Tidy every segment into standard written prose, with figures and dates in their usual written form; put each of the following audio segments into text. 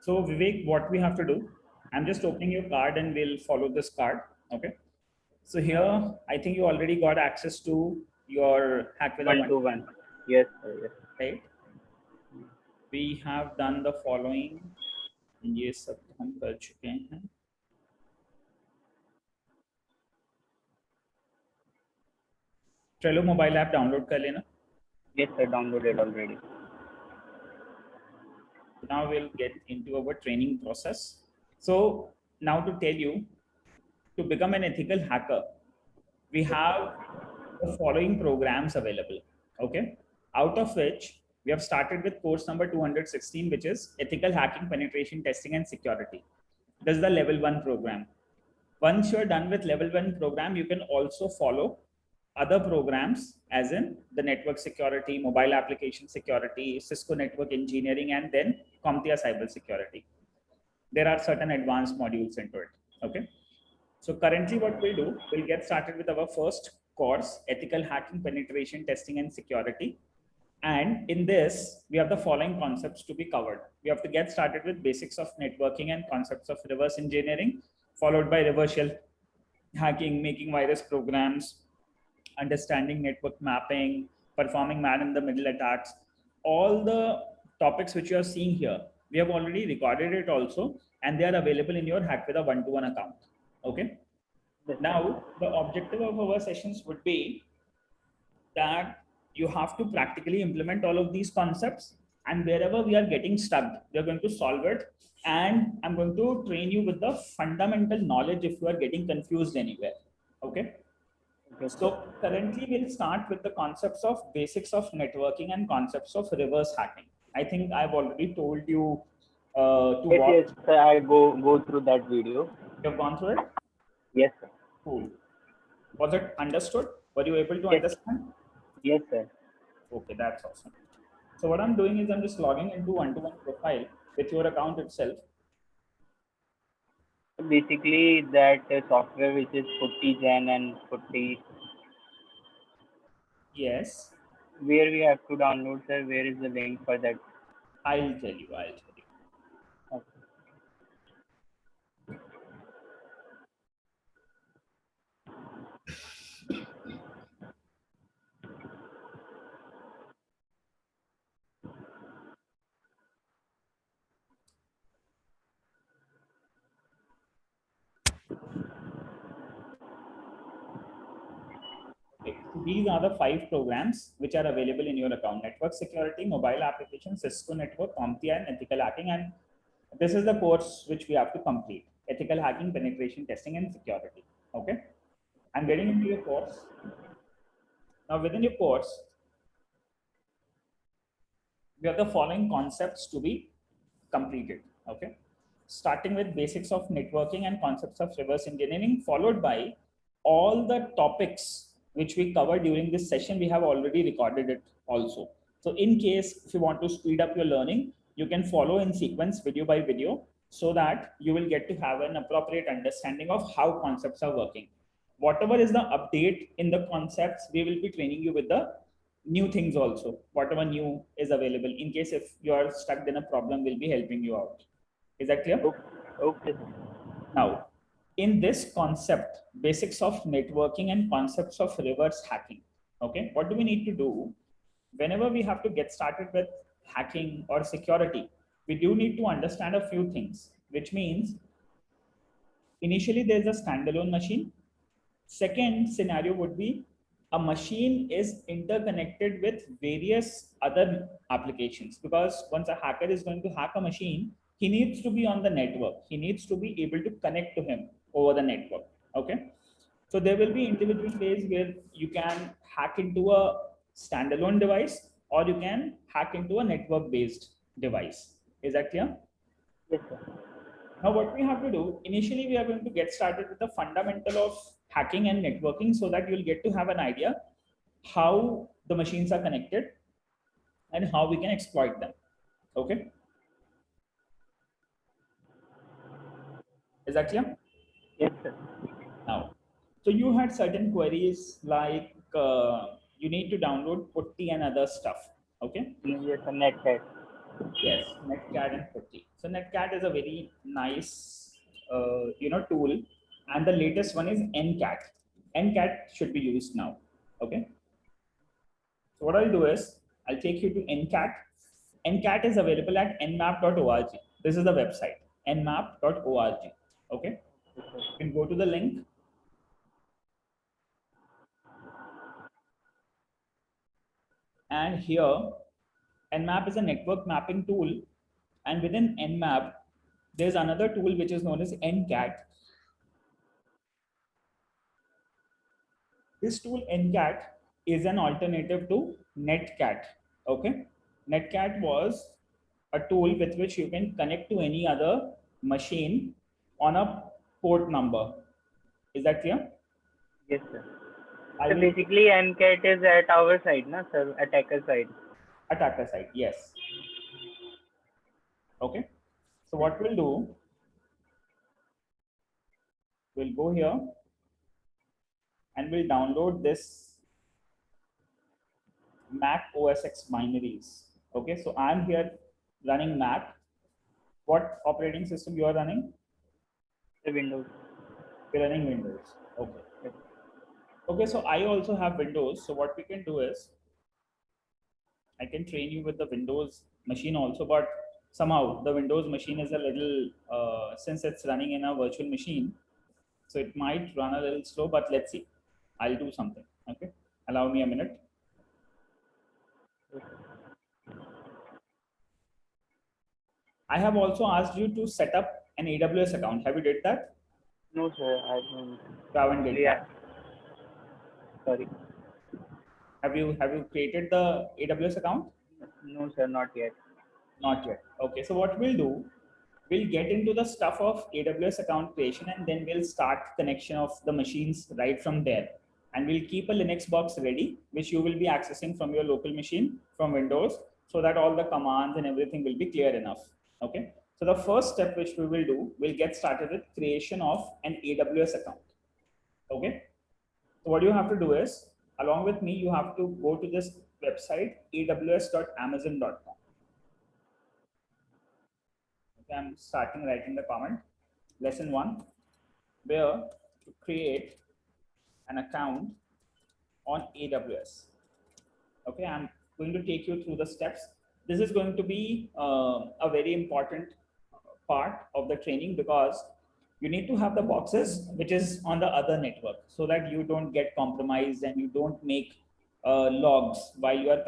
So Vivek, what we have to do, I'm just opening your card and we'll follow this card. Okay. So here, I think you already got access to your hack with a 1-to-1. Yes, sir. Yes. right? We have done the following. ये सब हम कर चुके हैं. Trello mobile app download कर लेना. Yes, sir. Downloaded already. Now we'll get into our training process. So now to tell you, to become an ethical hacker, we have the following programs available. Okay, out of which we have started with course number 216, which is ethical hacking, penetration testing, and security. This is the level 1 program. Once you're done with level 1 program, you can also follow other programs as in the network security, mobile application security, Cisco network engineering, and then CompTIA cyber security. There are certain advanced modules into it. Okay. So currently what we'll do, we'll get started with our first course, ethical hacking, penetration testing, and security. And in this, we have the following concepts to be covered. We have to get started with basics of networking and concepts of reverse engineering, followed by reverse shell hacking, making virus programs, understanding network mapping, performing man-in-the-middle attacks. All the topics which you are seeing here, we have already recorded it also, and they are available in your Hack with a 1-to-1 account. Okay. Now, the objective of our sessions would be that you have to practically implement all of these concepts, and wherever we are getting stuck, we are going to solve it. And I'm going to train you with the fundamental knowledge if you are getting confused anywhere. Okay. So currently we'll start with the concepts of basics of networking and concepts of reverse hacking. I think I've already told you to Yes, watch. yes, sir. I go through that video. You've gone through it? Yes, sir. Cool. Was it understood? Were you able to Yes. understand? Yes, sir. Okay, that's awesome. So what I'm doing is I'm just logging into 1-to-1 profile with your account itself. Basically, that software which is 40gen and 40. Yes. Where we have to download, sir? Where is the link for that? I'll tell you. Okay. Okay. So these are the 5 programs which are available in your account: network security, mobile application, Cisco network, CompTIA, and ethical hacking. And this is the course which we have to complete: ethical hacking, penetration testing, and security. Okay. I'm getting into your course. Now within your course, we have the following concepts to be completed. Okay. Starting with basics of networking and concepts of reverse engineering, followed by all the topics which we covered during this session. We have already recorded it also. So in case if you want to speed up your learning, you can follow in sequence video by video so that you will get to have an appropriate understanding of how concepts are working. Whatever is the update in the concepts, we will be training you with the new things also. Whatever new is available, in case if you are stuck in a problem, we'll be helping you out. Is that clear? Okay. Now, in this concept, basics of networking and concepts of reverse hacking, okay, what do we need to do? Whenever we have to get started with hacking or security, we do need to understand a few things, which means initially there's a standalone machine. Second scenario would be a machine is interconnected with various other applications, because once a hacker is going to hack a machine, he needs to be on the network. He needs to be able to connect to him over the network. Okay. So there will be individual ways where you can hack into a standalone device or you can hack into a network based device. Is that clear? Yes, sir. Now, what we have to do, initially, we are going to get started with the fundamental of hacking and networking so that you'll get to have an idea how the machines are connected and how we can exploit them. Okay. Is that clear? Yes, sir. Now, so you had certain queries like you need to download putty and other stuff. Okay. Yes, sir. Net hack. Yes, Netcat and Putty. So Netcat is a very nice, tool, and the latest one is NCAT. NCAT should be used now. Okay. So what I'll do is I'll take you to NCAT. NCAT is available at nmap.org. This is the website, nmap.org. Okay. You can go to the link, and here Nmap is a network mapping tool, and within Nmap, there's another tool which is known as NCAT. This tool NCAT is an alternative to Netcat. Okay, Netcat was a tool with which you can connect to any other machine on a port number. Is that clear? Yes, sir. I So will basically, MCAT is at our side, na, sir, attacker side. attacker side. Yes. Okay. So what we'll do, we'll go here and we'll download this Mac OS X binaries. Okay, so I'm here running Mac. What operating system you are running? The Windows. You're running Windows. Okay. Yes. Okay, so I also have Windows. So what we can do is I can train you with the Windows machine also, but somehow the Windows machine is a little, since it's running in a virtual machine, so it might run a little slow, but let's see. I'll do something. Okay, allow me a minute. I have also asked you to set up an AWS account. Have you did that? No, sir, I don't. You haven't did Yeah, that. sorry. Have you created the AWS account? No, sir, not yet. Not yet. Okay. So what we'll do, we'll get into the stuff of AWS account creation, and then we'll start connection of the machines right from there. And we'll keep a Linux box ready, which you will be accessing from your local machine from Windows, so that all the commands and everything will be clear enough. Okay. So the first step which we will do, we'll get started with creation of an AWS account. Okay. So what you have to do is, along with me, you have to go to this website, aws.amazon.com. Okay, I'm starting writing the comment. Lesson 1, where to create an account on AWS. Okay, I'm going to take you through the steps. This is going to be a very important part of the training, because you need to have the boxes which is on the other network, so that you don't get compromised and you don't make logs while you are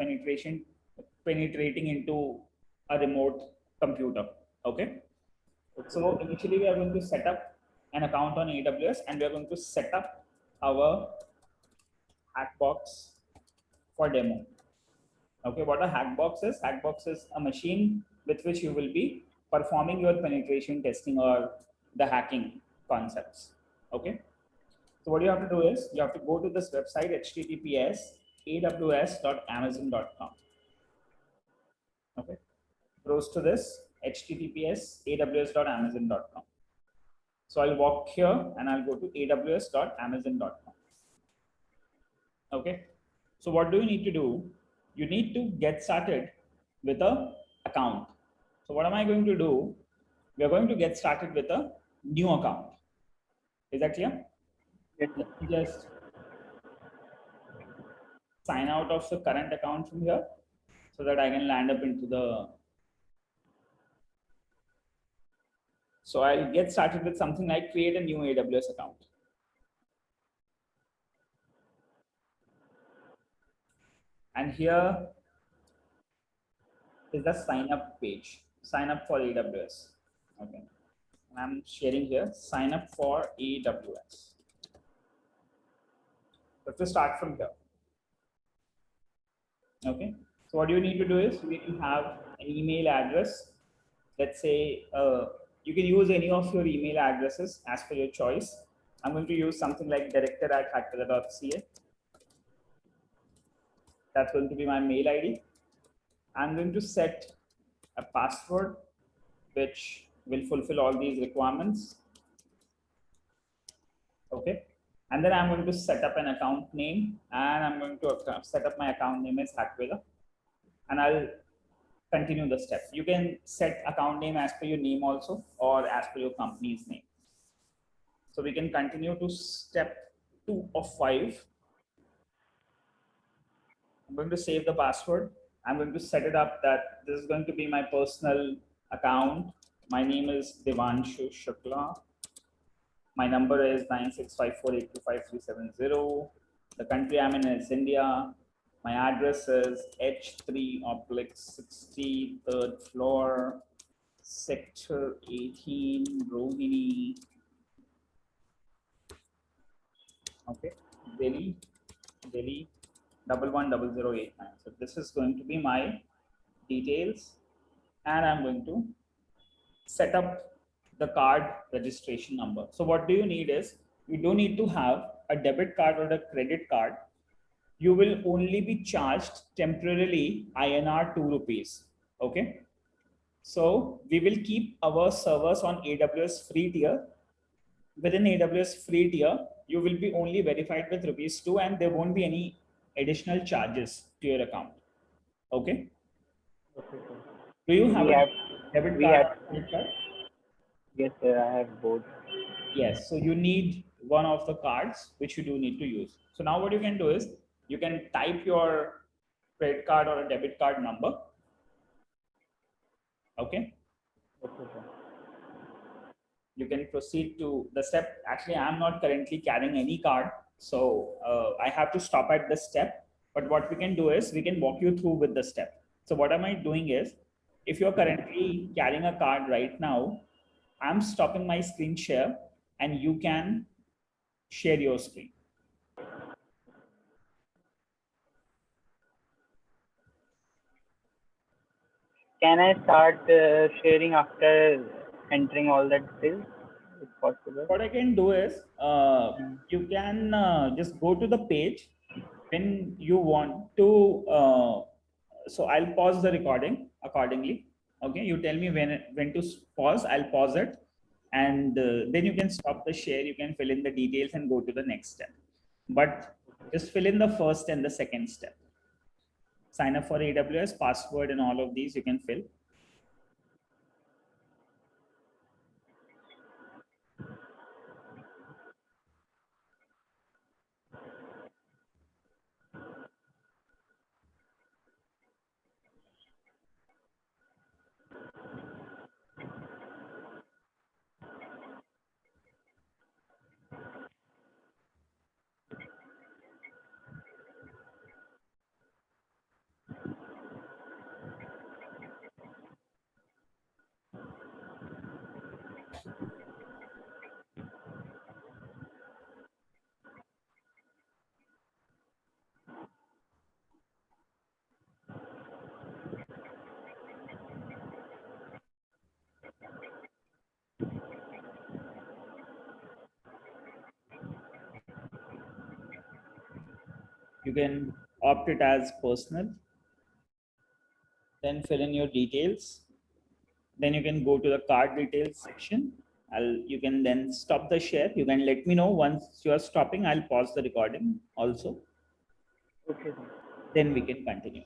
penetrating into a remote computer. Okay. So initially we are going to set up an account on AWS, and we are going to set up our Hackbox for demo. Okay, what a Hackbox is? Hackbox is a machine with which you will be performing your penetration testing or the hacking concepts. Okay, so what you have to do is you have to go to this website, https aws.amazon.com. Okay, browse to this https aws.amazon.com. So I'll walk here and I'll go to aws.amazon.com. Okay. So what do you need to do? You need to get started with a account. So what am I going to do? We are going to get started with a new account. Is that clear? Yes, sir. Let me just sign out of the current account from here, so that I can land up into the. So I'll get started with something like create a new AWS account. And here is the sign up page. Sign up for AWS. Okay. And I'm sharing here, sign up for AWS. Let's start from here. Okay. So what you need to do is you need to have an email address. Let's say you can use any of your email addresses as per your choice. I'm going to use something like director@hackweather.ca. That's going to be my mail ID. I'm going to set a password which will fulfill all these requirements. Okay. And then I'm going to set up an account name, and I'm going to set up my account name as Hackweather, and I'll continue the step. You can set account name as per your name also, or as per your company's name. So we can continue to step 2 of 5. I'm going to save the password. I'm going to set it up that this is going to be my personal account. My name is Devanshu Shukla. My number is 9654825370. The country I'm in is India. My address is H3/60, third floor, sector 18, Rohini. Okay, Delhi, 110089. So this is going to be my details, and I'm going to set up the card registration number. So what do you need is, you don't need to have a debit card or a credit card. You will only be charged temporarily INR 2 rupees. Okay. So we will keep our servers on AWS free tier. Within AWS free tier, you will be only verified with rupees 2, and there won't be any additional charges to your account. Okay. Okay, sir. Do you have We a have, debit we card have, or credit card? yes, sir, I have both. Yes, so you need one of the cards which you do need to use. So now what you can do is, you can type your credit card or a debit card number. Okay. Okay, sir. You can proceed to the step. Actually, I'm not currently carrying any card, so I have to stop at the step. But what we can do is, we can walk you through with the step. So what am I doing is, if you're currently carrying a card right now, I'm stopping my screen share, and you can share your screen. Can I start sharing after entering all the details, if possible? What I can do is, you can just go to the page when you want to. So I'll pause the recording accordingly. Okay, you tell me when to pause. I'll pause it, and then you can stop the share. You can fill in the details and go to the next step. But just fill in the first and the second step. Sign up for AWS, password, and all of these you can fill. You can opt it as personal, then fill in your details. Then you can go to the card details section. You can then stop the share. You can let me know once you are stopping. I'll pause the recording also. Okay, sir. Then we can continue.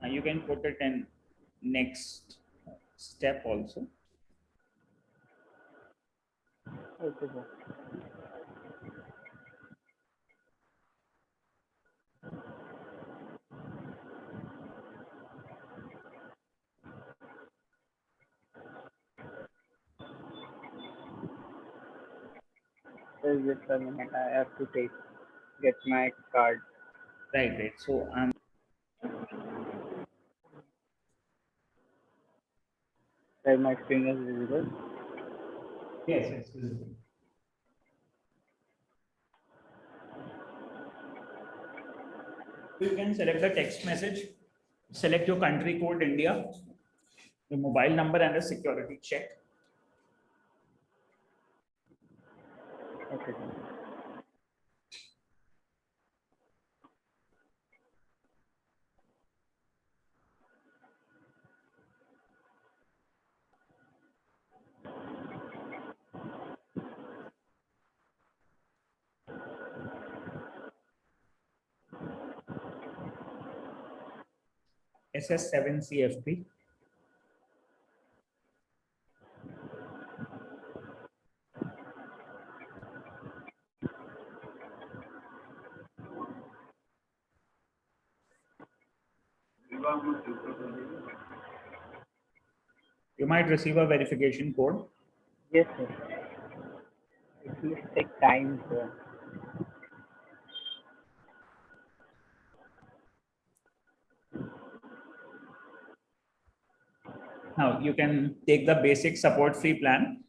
You can put it in next step also. Okay, sir. Just a minute, I have to get my card. Right. So I'm Where my screen is visible. yes, it's visible. You can select the text message, select your country code India, your mobile number and a security check. Okay. SS7CFP. You might receive a verification code. Yes, sir. It will take time, sir. Now you can take the basic support free plan.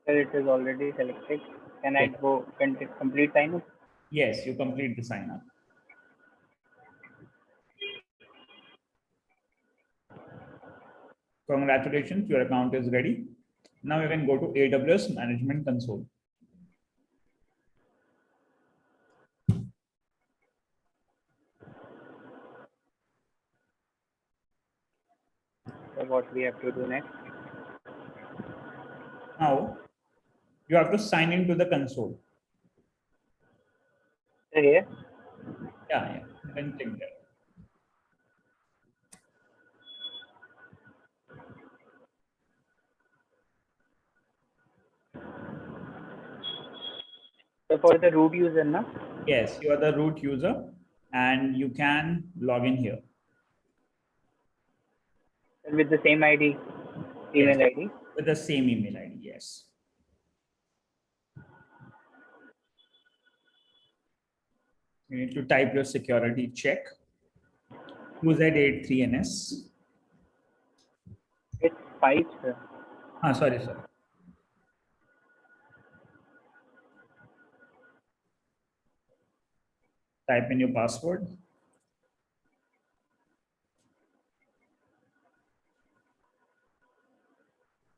Sir, it is already selected. Can I go complete sign up? Yes, you complete the sign up. Congratulations, your account is ready. Now you can go to AWS Management Console. So what we have to do next? Now you have to sign into the console. So here, Yeah, you can click there. so for the root user, na? Yes, you are the root user and you can log in here. With the same ID, email Yes, ID. with the same email ID. Yes. You need to type your security check. 2Z83NS. It's 5, sir. Sorry. Type in your password.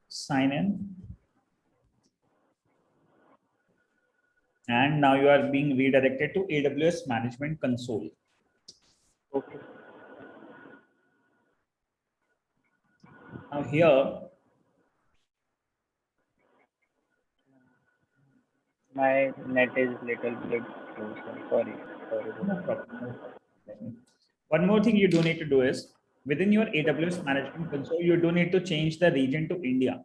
Sign in. And now you are being redirected to AWS Management Console. Okay. Now here, My net is little bit slow, sir. Sorry. no problem. One more thing you do need to do is within your AWS Management Console, you do need to change the region to India,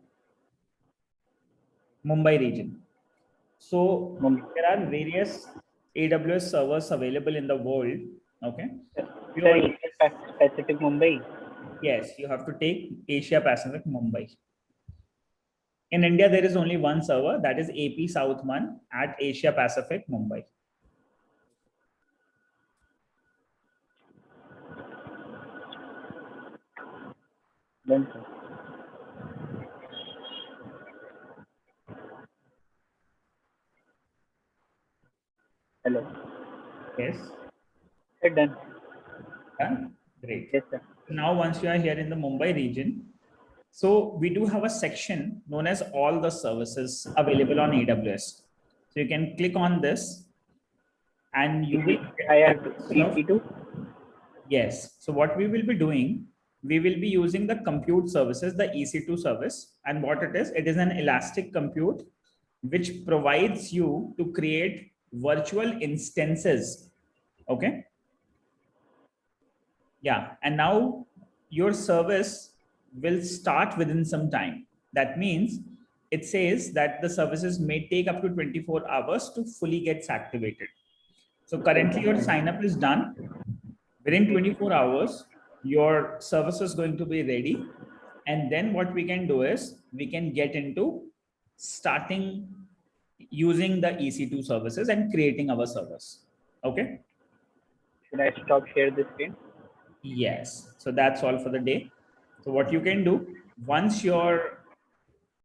Mumbai region. So there are various AWS servers available in the world. Okay. Sir, Asia Pacific Mumbai. Yes, you have to take Asia Pacific Mumbai. In India, there is only one server, that is AP South 1 at Asia Pacific Mumbai. Done, sir. Hello. Yes. Sir, done. Done? Great. Yes, sir. Now, once you are here in the Mumbai region, so we do have a section known as all the services available on AWS. So you can click on this and you will I get have a list of, EC2. yes. So what we will be doing, we will be using the compute services, the EC2 service. And what it is an elastic compute which provides you to create virtual instances. Okay. Yeah. And now your service will start within some time. That means it says that the services may take up to 24 hours to fully get activated. So currently your sign up is done. Within 24 hours, your service is going to be ready. And then what we can do is we can get into starting using the EC2 services and creating our service. Okay. Should I stop share the screen? Yes. So that's all for the day. So what you can do, once your